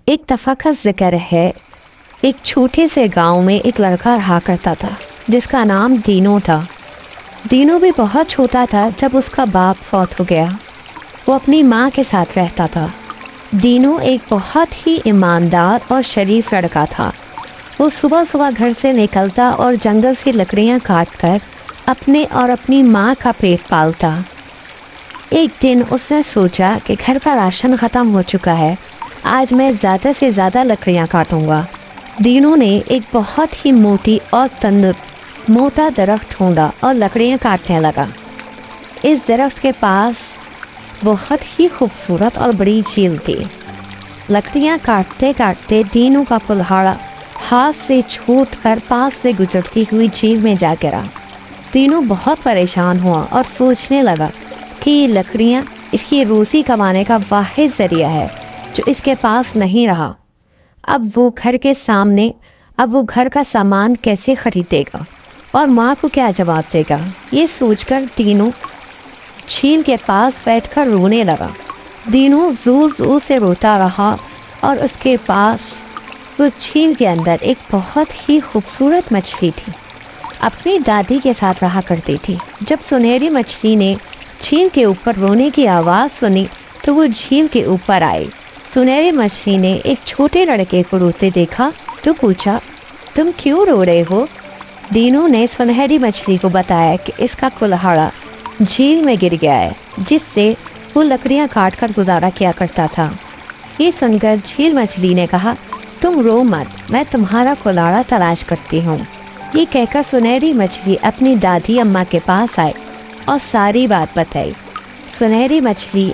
एक दफ़ा का जिक्र है, एक छोटे से गांव में एक लड़का रहा करता था जिसका नाम दीनू था। दीनू भी बहुत छोटा था जब उसका बाप फौत हो गया। वो अपनी माँ के साथ रहता था। दीनू एक बहुत ही ईमानदार और शरीफ लड़का था। वो सुबह सुबह घर से निकलता और जंगल से लकड़ियाँ काट कर अपने और अपनी माँ का पेट पालता। एक दिन उसने सोचा कि घर का राशन ख़त्म हो चुका है, आज मैं ज़्यादा से ज़्यादा लकड़ियाँ काटूँगा। दीनू ने एक बहुत ही मोटी और मोटा दरख्त ढूंढा और लकड़ियाँ काटने लगा। इस दरख्त के पास बहुत ही खूबसूरत और बड़ी झील थी। लकड़ियाँ काटते काटते दीनू का कुल्हाड़ा हाथ से छूटकर पास से गुजरती हुई झील में जा गिरा। दीनू बहुत परेशान हुआ और सोचने लगा कि ये लकड़ियाँ इसकी रोज़ी कमाने का वाहिद ज़रिया है जो इसके पास नहीं रहा। अब वो घर का सामान कैसे खरीदेगा और माँ को क्या जवाब देगा। ये सोचकर दीनू झील के पास बैठकर रोने लगा। दीनू ज़ोर ज़ोर से रोता रहा और उसके पास उस झील के अंदर एक बहुत ही खूबसूरत मछली थी। अपनी दादी के साथ रहा करती थी। जब सुनहरी मछली ने झील के ऊपर रोने की आवाज़ सुनी तो वो झील के ऊपर आई। सुनहरी मछली ने एक छोटे लड़के को रोते देखा तो पूछा, तुम क्यों रो रहे हो? दीनू ने सुनहरी मछली को बताया कि इसका कुल्हाड़ा झील में गिर गया है जिससे वो लकड़ियाँ काट कर गुजारा किया करता था। ये सुनकर झील मछली ने कहा, तुम रो मत, मैं तुम्हारा कुल्हाड़ा तलाश करती हूँ। ये कहकर सुनहरी मछली अपनी दादी अम्मा के पास आई और सारी बात बताई। सुनहरी मछली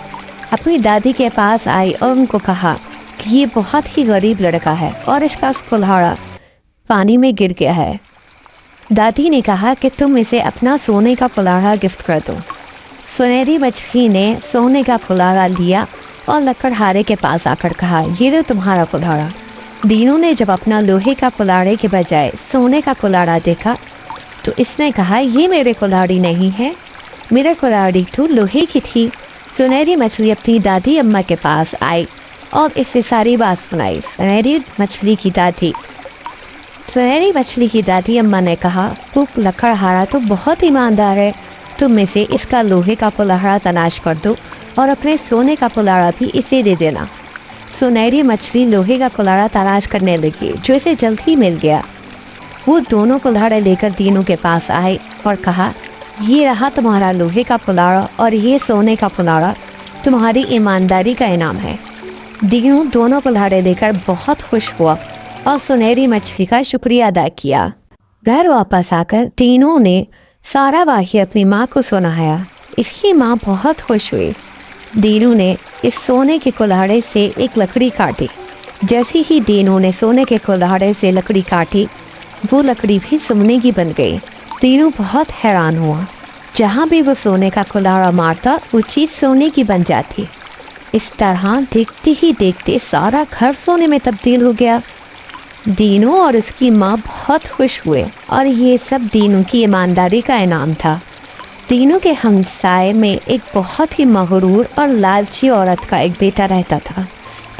अपनी दादी के पास आई और उनको कहा कि ये बहुत ही गरीब लड़का है और इसका कुल्हाड़ा पानी में गिर गया है। दादी ने कहा कि तुम इसे अपना सोने का कुल्हाड़ा गिफ्ट कर दो। सुनहरी मछली ने सोने का कुल्हाड़ा लिया और लकड़हारे के पास आकर कहा, ये लो तुम्हारा कुल्हाड़ा। दीनू ने जब अपना लोहे का कुल्हाड़े के बजाय सोने का कुल्हाड़ा देखा तो इसने कहा, ये मेरे कुल्हाड़ी नहीं है, मेरा कुल्हाड़ी तो लोहे की थी। सुनहरी मछली अपनी दादी अम्मा के पास आई और इससे सारी बात सुनाई। सुनहरी मछली की दादी अम्मा ने कहा, वो लकड़हारा तो बहुत ईमानदार है, तुम इसे इसका लोहे का कुल्हाड़ा तलाश कर दो और अपने सोने का कुल्हाड़ा भी इसे दे देना। सुनहरी मछली लोहे का कुल्हाड़ा तलाश करने लगी जो इसे जल्द ही मिल गया। वो दोनों कुल्हाड़े लेकर दीनू के पास आए और कहा, ये रहा तुम्हारा लोहे का कुल्हाड़ा और ये सोने का कुल्हाड़ा तुम्हारी ईमानदारी का इनाम है। दीनू दोनों कुल्हाड़े लेकर बहुत खुश हुआ और सुनहरी मछली का शुक्रिया अदा किया। घर वापस आकर दीनू ने सारा वाक़या अपनी माँ को सुनाया। इसकी माँ बहुत खुश हुई। दीनू ने इस सोने के कुल्हाड़े से एक लकड़ी काटी। जैसे ही दीनू ने सोने के कुल्हाड़े से लकड़ी काटी वो लकड़ी भी सोने की बन गई। दीनू बहुत हैरान हुआ। जहाँ भी वो सोने का कुल्हाड़ा मारता वो चीज़ सोने की बन जाती। इस तरह देखते ही देखते सारा घर सोने में तब्दील हो गया। दीनू और उसकी माँ बहुत खुश हुए और ये सब दीनू की ईमानदारी का इनाम था। दीनू के हमसाए में एक बहुत ही मगरूर और लालची औरत का एक बेटा रहता था।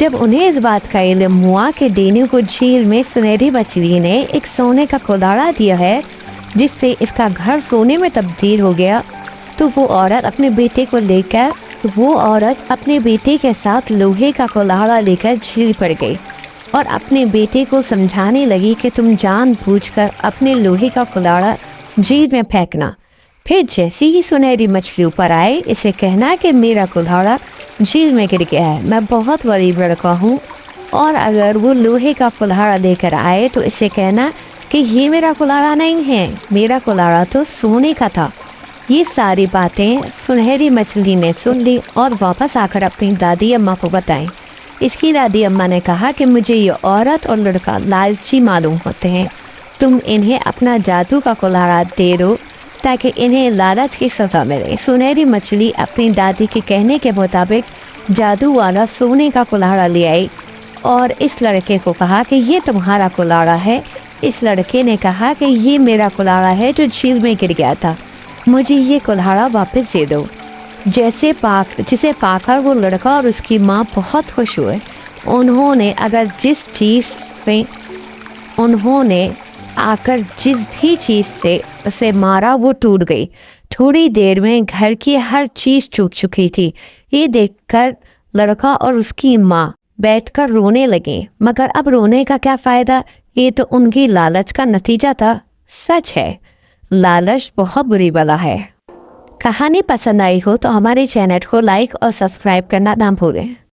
जब उन्हें इस बात का इल्म हुआ कि दीनू को झील में सुनहरी मछली ने एक सोने का कुल्हाड़ा दिया है जिससे इसका घर सोने में तब्दील हो गया, तो वो औरत अपने बेटे के साथ लोहे का कुल्हाड़ा लेकर झील पर गई और अपने बेटे को समझाने लगी कि तुम जानबूझकर अपने लोहे का कुल्हाड़ा झील में फेंकना। फिर जैसे ही सुनहरी मछली ऊपर आए इसे कहना कि मेरा कुल्हाड़ा झील में गिर गया है, मैं बहुत गरीब लड़का हूँ, और अगर वो लोहे का कुल्हाड़ा लेकर आए तो इसे कहना कि ये मेरा कुल्हाड़ा नहीं है, मेरा कुल्हाड़ा तो सोने का था। ये सारी बातें सुनहरी मछली ने सुन ली और वापस आकर अपनी दादी अम्मा को बताई। इसकी दादी अम्मा ने कहा कि मुझे ये औरत और लड़का लालची मालूम होते हैं, तुम इन्हें अपना जादू का कुल्हाड़ा दे दो ताकि इन्हें लालच की सज़ा मिले। सुनहरी मछली अपनी दादी के कहने के मुताबिक जादू वाला सोने का कुल्हाड़ा ले आई और इस लड़के को कहा कि ये तुम्हारा कुल्हाड़ा है। इस लड़के ने कहा कि ये मेरा कुल्हाड़ा है जो झील में गिर गया था, मुझे ये कुल्हाड़ा वापस दे दो। जिसे पाकर वो लड़का और उसकी माँ बहुत खुश हुए उन्होंने आकर जिस भी चीज़ से उसे मारा वो टूट गई। थोड़ी देर में घर की हर चीज़ टूट चुकी थी। ये देखकर लड़का और उसकी माँ बैठकर रोने लगे, मगर अब रोने का क्या फ़ायदा, ये तो उनकी लालच का नतीजा था। सच है, लालच बहुत बुरी बला है। कहानी पसंद आई हो तो हमारे चैनल को लाइक और सब्सक्राइब करना ना भूलें।